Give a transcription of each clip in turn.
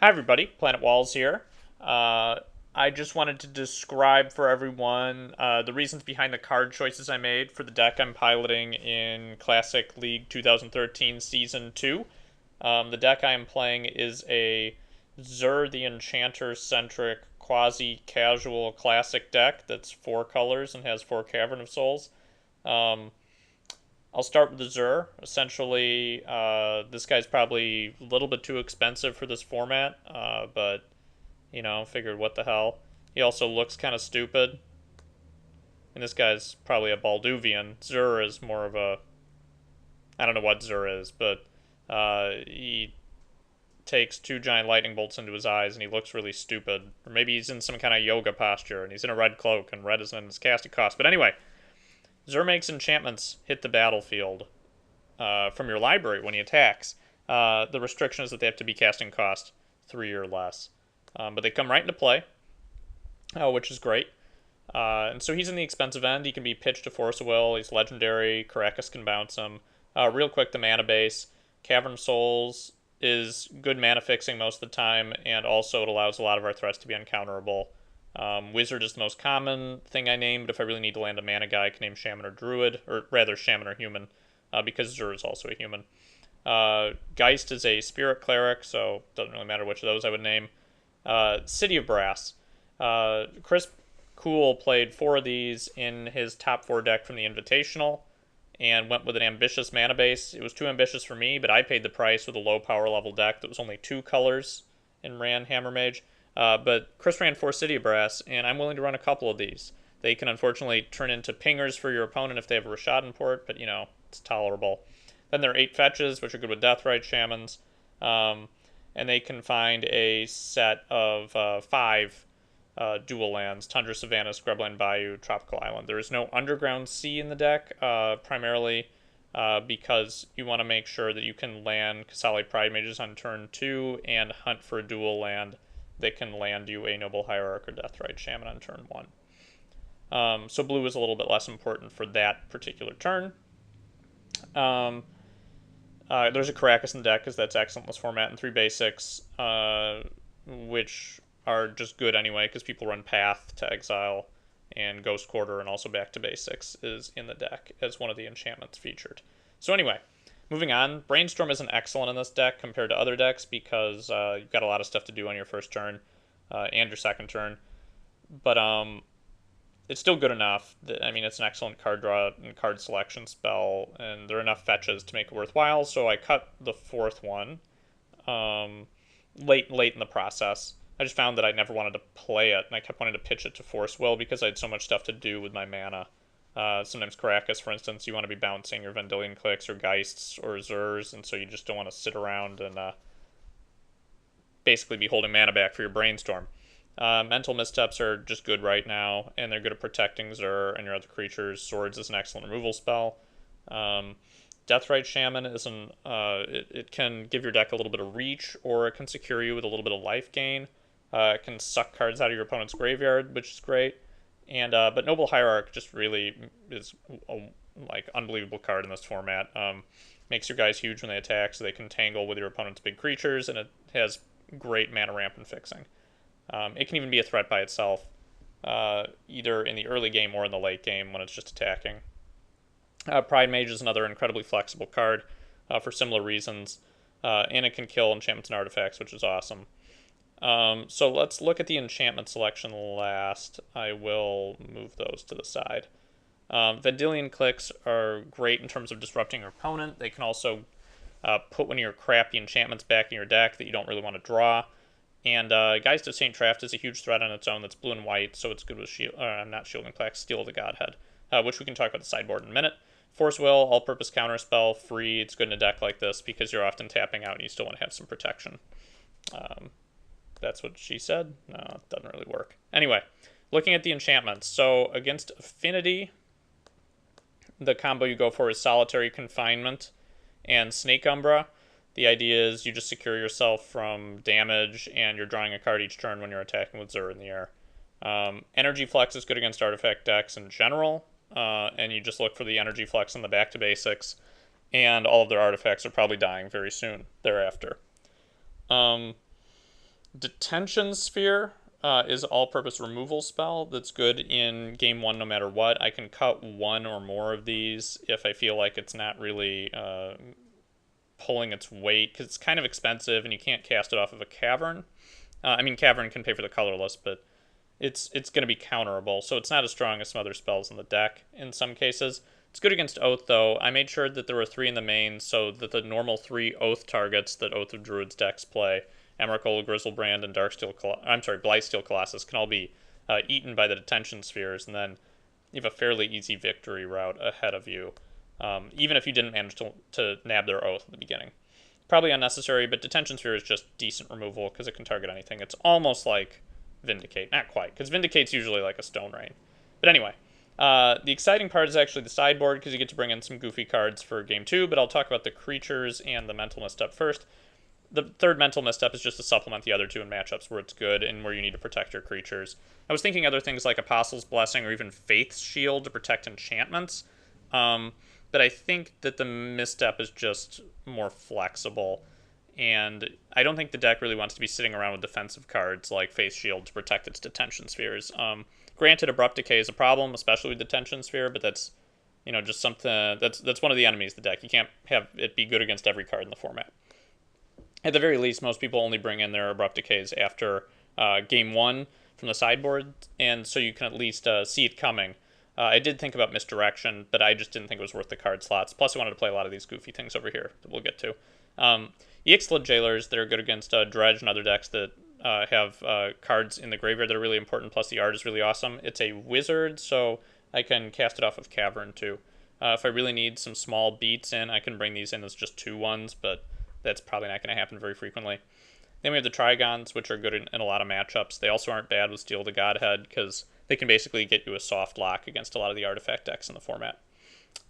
Hi, everybody. Planet Walls here. I just wanted to describe for everyone the reasons behind the card choices I made for the deck I'm piloting in Classic League 2013 Season 2. The deck I am playing is a Zur the Enchanter-centric quasi-casual classic deck that's 4 colors and has 4 Cavern of Souls. Um, I'll start with the Zur. Essentially, this guy's probably a little bit too expensive for this format, but, figured what the hell. He also looks kind of stupid. And this guy's probably a Balduvian. Zur is more of a. I don't know what Zur is, but he takes 2 giant lightning bolts into his eyes and he looks really stupid. Or maybe he's in some kind of yoga posture and he's in a red cloak and red is in his casting cost. But anyway, Zur makes enchantments hit the battlefield from your library when he attacks. The restriction is that they have to be casting cost 3 or less. But they come right into play, which is great. And so he's in the expensive end. He can be pitched to Force of Will. He's legendary. Caracas can bounce him. Real quick, the mana base. Cavern of Souls is good mana fixing most of the time, and also it allows a lot of our threats to be uncounterable. Wizard is the most common thing I name, but if I really need to land a mana guy, I can name Shaman or Druid, or rather Shaman or Human, because Zur is also a human. Geist is a Spirit Cleric, so it doesn't really matter which of those I would name. City of Brass. Chris Cool played 4 of these in his top 4 deck from the Invitational and went with an ambitious mana base. It was too ambitious for me, but I paid the price with a low power level deck that was only 2 colors and ran Hammer Mage. But Chris ran 4 City of Brass, and I'm willing to run a couple of these. They can unfortunately turn into pingers for your opponent if they have a Rashad port, but it's tolerable. Then there are 8 fetches, which are good with Deathrite Shamans. And they can find a set of 5 dual lands: Tundra, Savannah, Scrubland, Bayou, Tropical Island. There is no Underground Sea in the deck, primarily because you want to make sure that you can land Kasali Pride Mages on turn 2 and hunt for a dual land that can land you a Noble Hierarch or Deathrite Shaman on turn 1. So blue is a little bit less important for that particular turn. There's a Caracas in the deck because that's excellent in this format, and 3 basics, which are just good anyway because people run Path to Exile, and Ghost Quarter and also Back to Basics is in the deck as one of the enchantments featured. So anyway, moving on, Brainstorm isn't excellent in this deck compared to other decks because you've got a lot of stuff to do on your first turn and your second turn, but it's still good enough. I mean, it's an excellent card draw and card selection spell, and there are enough fetches to make it worthwhile. So I cut the 4th one late in the process. I just found that I never wanted to play it, and I kept wanting to pitch it to Force Will because I had so much stuff to do with my mana. Sometimes Caracas, for instance, you want to be bouncing your Vendilion Clicks or Geists or Zurs, and so you just don't want to sit around and basically be holding mana back for your Brainstorm. Mental Missteps are just good right now, and they're good at protecting Zur and your other creatures. Swords is an excellent removal spell. Deathrite Shaman is it can give your deck a little bit of reach, or it can secure you with a little bit of life gain. It can suck cards out of your opponent's graveyard, which is great. And but Noble Hierarch just really is a unbelievable card in this format. Makes your guys huge when they attack, so they can tangle with your opponent's big creatures, and it has great mana ramp and fixing. It can even be a threat by itself, either in the early game or in the late game when it's just attacking. Pride Mage is another incredibly flexible card for similar reasons, and it can kill enchantments and artifacts, which is awesome. So let's look at the enchantment selection last. I will move those to the side. Vendilion Clicks are great in terms of disrupting your opponent. They can also put one of your crappy enchantments back in your deck that you don't really want to draw. And Geist of St. Traft is a huge threat on its own that's blue and white, so it's good with not Shielding Plaque, Steel of the Godhead, which we can talk about the sideboard in a minute. Force Will, all-purpose counter spell, free. It's good in a deck like this because you're often tapping out and you still want to have some protection. That's what she said. No, it doesn't really work. Anyway, looking at the enchantments. So against Affinity, the combo you go for is Solitary Confinement and Snake Umbra. The idea is you just secure yourself from damage, and you're drawing a card each turn when you're attacking with Zur in the air. Energy Flex is good against artifact decks in general, and you just look for the Energy Flex on the Back to Basics, and all of their artifacts are probably dying very soon thereafter. Detention Sphere is all-purpose removal spell that's good in game one no matter what. I can cut one or more of these if I feel like it's not really pulling its weight, because it's kind of expensive and you can't cast it off of a Cavern. I mean, Cavern can pay for the colorless, but it's going to be counterable, so it's not as strong as some other spells in the deck in some cases. It's good against Oath, though. I made sure that there were 3 in the main so that the normal 3 Oath targets that Oath of Druids decks play, Emrakul, Grizzlebrand, and Blightsteel Colossus, can all be eaten by the Detention Spheres, and then you have a fairly easy victory route ahead of you, even if you didn't manage to nab their Oath at the beginning. Probably unnecessary, but Detention Sphere is just decent removal because it can target anything. It's almost like Vindicate. Not quite, because Vindicate's usually like a Stone Rain. But anyway, the exciting part is actually the sideboard, because you get to bring in some goofy cards for game 2, but I'll talk about the creatures and the mental misstep first. The third mental misstep is just to supplement the other 2 in matchups where it's good and where you need to protect your creatures. I was thinking other things like Apostle's Blessing or even Faith's Shield to protect enchantments, but I think that the misstep is just more flexible, and I don't think the deck really wants to be sitting around with defensive cards like Faith Shield to protect its Detention Spheres. Granted, Abrupt Decay is a problem, especially with Detention Sphere, but that's just something that's one of the enemies of the deck. You can't have it be good against every card in the format. At the very least, most people only bring in their Abrupt Decays after game 1 from the sideboard, and so you can at least see it coming. I did think about Misdirection, but I just didn't think it was worth the card slots. Plus, I wanted to play a lot of these goofy things over here that we'll get to. Ixtla Jailers, they're good against Dredge and other decks that have cards in the graveyard that are really important, plus the art is really awesome. It's a wizard, so I can cast it off of Cavern too. If I really need some small beats in, I can bring these in as just 2/1s, but that's probably not going to happen very frequently. Then we have the Trigons, which are good in a lot of matchups. They also aren't bad with Steel the Godhead, because they can basically get you a soft lock against a lot of the artifact decks in the format.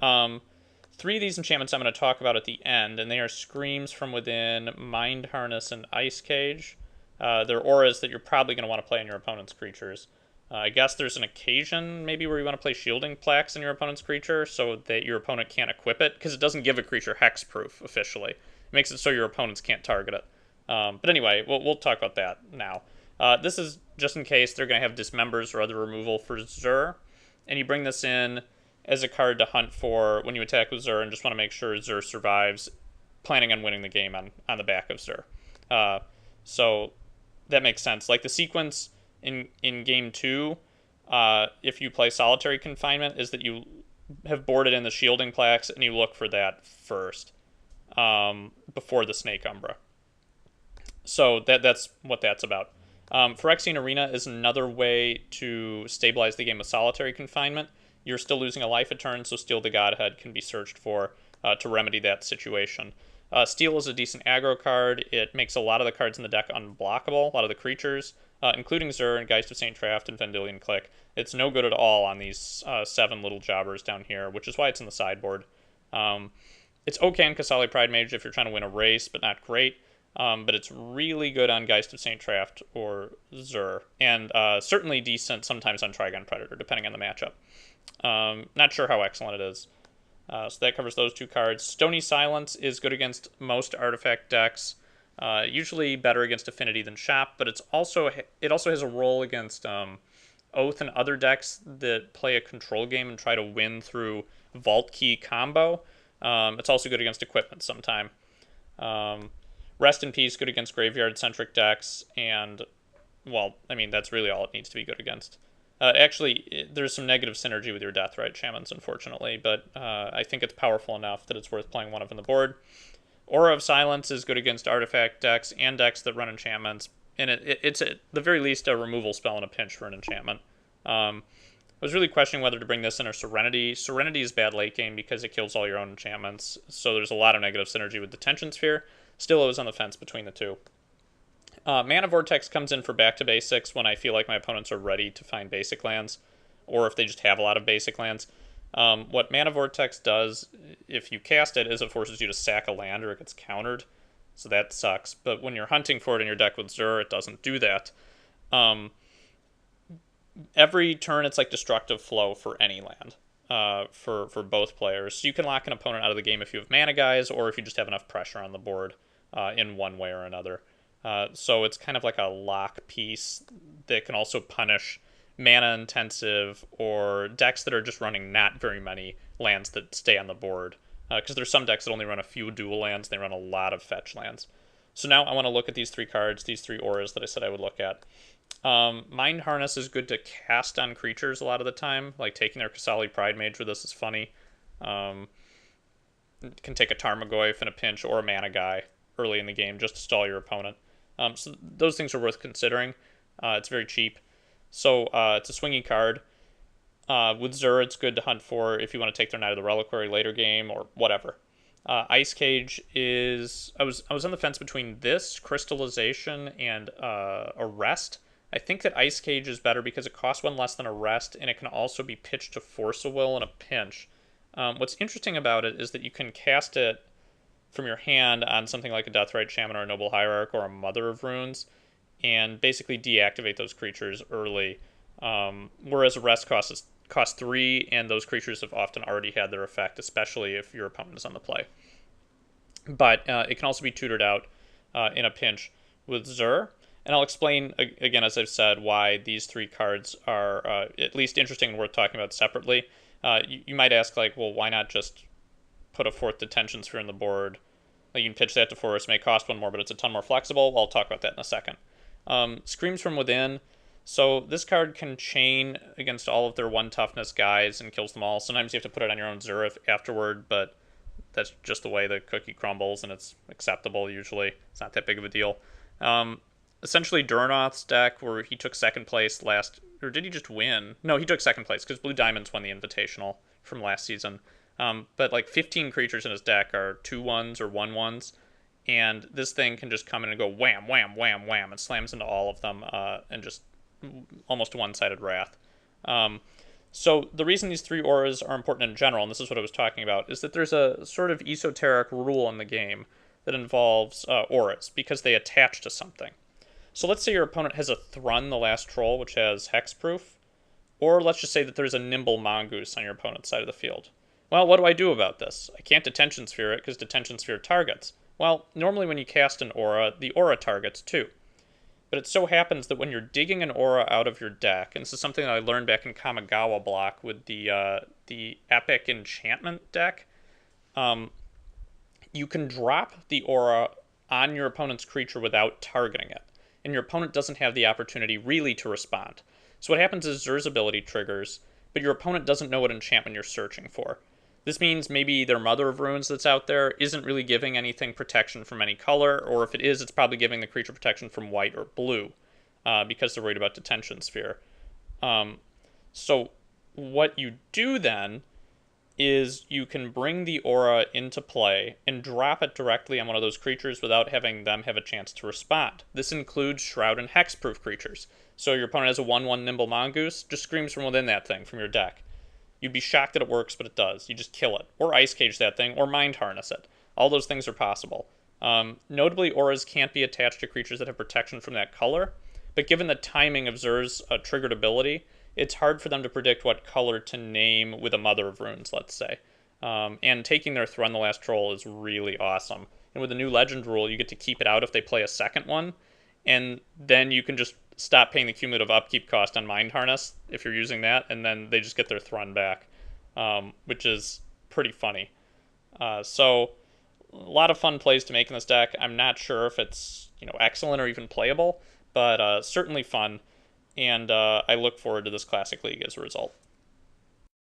3 of these enchantments I'm going to talk about at the end, and they are Screams from Within, Mind Harness, and Ice Cage. They're auras that you're probably going to want to play in your opponent's creatures. I guess there's an occasion maybe where you want to play Shielding Plaques in your opponent's creature so that your opponent can't equip it, because it doesn't give a creature hexproof officially. It makes it so your opponents can't target it. But anyway, we'll talk about that now. This is just in case they're going to have Dismembers or other removal for Zur, and you bring this in as a card to hunt for when you attack with Zur and just want to make sure Zur survives, planning on winning the game on the back of Zur. So that makes sense. Like the sequence in game 2, if you play Solitary Confinement, is that you have boarded in the Shielding Plaques and you look for that first before the Snake Umbra. So that's what that's about. Phyrexian Arena is another way to stabilize the game of Solitary Confinement. You're still losing a life a turn, so Steel the Godhead can be searched for to remedy that situation. Steel is a decent aggro card. It makes a lot of the cards in the deck unblockable, a lot of the creatures, including Zur and Geist of St. Traft and Vendilion Click. It's no good at all on these 7 little jobbers down here, which is why it's in the sideboard. It's okay on Kasali Pridemage if you're trying to win a race, but not great. But it's really good on Geist of St. Traft or Zur, and certainly decent sometimes on Trigon Predator, depending on the matchup. Not sure how excellent it is. So that covers those 2 cards. Stony Silence is good against most artifact decks, usually better against Affinity than Shop, but it also has a role against Oath and other decks that play a control game and try to win through Vault Key combo. It's also good against Equipment sometime. Rest in Peace, good against graveyard-centric decks, and, well, I mean, that's really all it needs to be good against. Actually, there's some negative synergy with your Deathrite Shamans, unfortunately, but I think it's powerful enough that it's worth playing one of on the board. Aura of Silence is good against artifact decks and decks that run enchantments, and it's at the very least a removal spell in a pinch for an enchantment. I was really questioning whether to bring this in or Serenity. Serenity is bad late game because it kills all your own enchantments, so there's a lot of negative synergy with Detention Sphere. Still, I was on the fence between the 2. Mana Vortex comes in for back to basics when I feel like my opponents are ready to find basic lands, or if they just have a lot of basic lands. What Mana Vortex does, if you cast it, is it forces you to sack a land or it gets countered, so that sucks. But when you're hunting for it in your deck with Zur, it doesn't do that. Every turn, it's like Destructive Flow for any land, for both players. So you can lock an opponent out of the game if you have mana guys, or if you just have enough pressure on the board in one way or another. So it's kind of like a lock piece that can also punish mana intensive or decks that are just running not very many lands that stay on the board. Because there's some decks that only run a few dual lands, they run a lot of fetch lands. So now I want to look at these three cards, these three auras that I said I would look at. Mind Harness is good to cast on creatures a lot of the time, like taking their Kasali Pride Mage with this is funny. Um, can take a Tarmogoyf in a pinch or a Mana Guy early in the game just to stall your opponent. So those things are worth considering. It's very cheap. So it's a swinging card. With Zur, it's good to hunt for if you want to take their Knight of the Reliquary later game or whatever. Ice Cage is I was on the fence between this Crystallization and Arrest. I think that Ice Cage is better because it costs one less than Arrest, and it can also be pitched to Force a Will in a pinch. What's interesting about it is that you can cast it from your hand on something like a Deathrite Shaman or a Noble Hierarch or a Mother of Runes, and basically deactivate those creatures early. Whereas Arrest costs 3, and those creatures have often already had their effect, especially if your opponent is on the play. But it can also be tutored out in a pinch with Zur. And I'll explain, again, as I've said, why these three cards are at least interesting and worth talking about separately. You might ask, like, well, why not just put a 4th Detention Sphere on the board? Like, you can pitch that to Forest, may cost 1 more, but it's a ton more flexible. I'll talk about that in a second. Screams from Within. So this card can chain against all of their 1 toughness guys and kills them all. Sometimes you have to put it on your own Zur afterward, but that's just the way the cookie crumbles, and it's acceptable usually. It's not that big of a deal. Essentially, Durnoth's deck, where he took 2nd place last... Or did he just win? No, he took 2nd place, because Blue Diamonds won the Invitational from last season. But like 15 creatures in his deck are 2/1s or 1/1s, and this thing can just come in and go wham, wham, wham, wham, and slams into all of them, and just almost a one-sided wrath. So the reason these three auras are important in general, and this is what I was talking about, is that there's a sort of esoteric rule in the game that involves auras, because they attach to something. So let's say your opponent has a Thrun, the Last Troll, which has hexproof, or let's just say that there's a Nimble Mongoose on your opponent's side of the field. Well, what do I do about this? I can't Detention Sphere it because Detention Sphere targets. Well, normally when you cast an aura, the aura targets too. But it so happens that when you're digging an aura out of your deck, and this is something that I learned back in Kamigawa block with the Epic Enchantment deck, you can drop the aura on your opponent's creature without targeting it, and your opponent doesn't have the opportunity really to respond. So what happens is Zur's ability triggers, but your opponent doesn't know what enchantment you're searching for. This means maybe their Mother of Runes that's out there isn't really giving anything protection from any color, or if it is, it's probably giving the creature protection from white or blue, because they're worried about Detention Sphere. So what you do then is you can bring the aura into play and drop it directly on one of those creatures without having them have a chance to respond. This includes Shroud and Hexproof creatures. So your opponent has a 1/1 Nimble Mongoose, just screams from within that thing, from your deck. You'd be shocked that it works, but it does. You just kill it. Or Ice Cage that thing, or Mind Harness it. All those things are possible. Notably, auras can't be attached to creatures that have protection from that color, but given the timing of Zur's triggered ability, it's hard for them to predict what color to name with a Mother of Runes, let's say. And taking their Thrun the Last Troll is really awesome. And with the new Legend rule, you get to keep it out if they play a second one, and then you can just stop paying the cumulative upkeep cost on Mind Harness if you're using that, and then they just get their Thrun back, which is pretty funny. So a lot of fun plays to make in this deck. I'm not sure if it's excellent or even playable, but certainly fun, and I look forward to this Classic League as a result.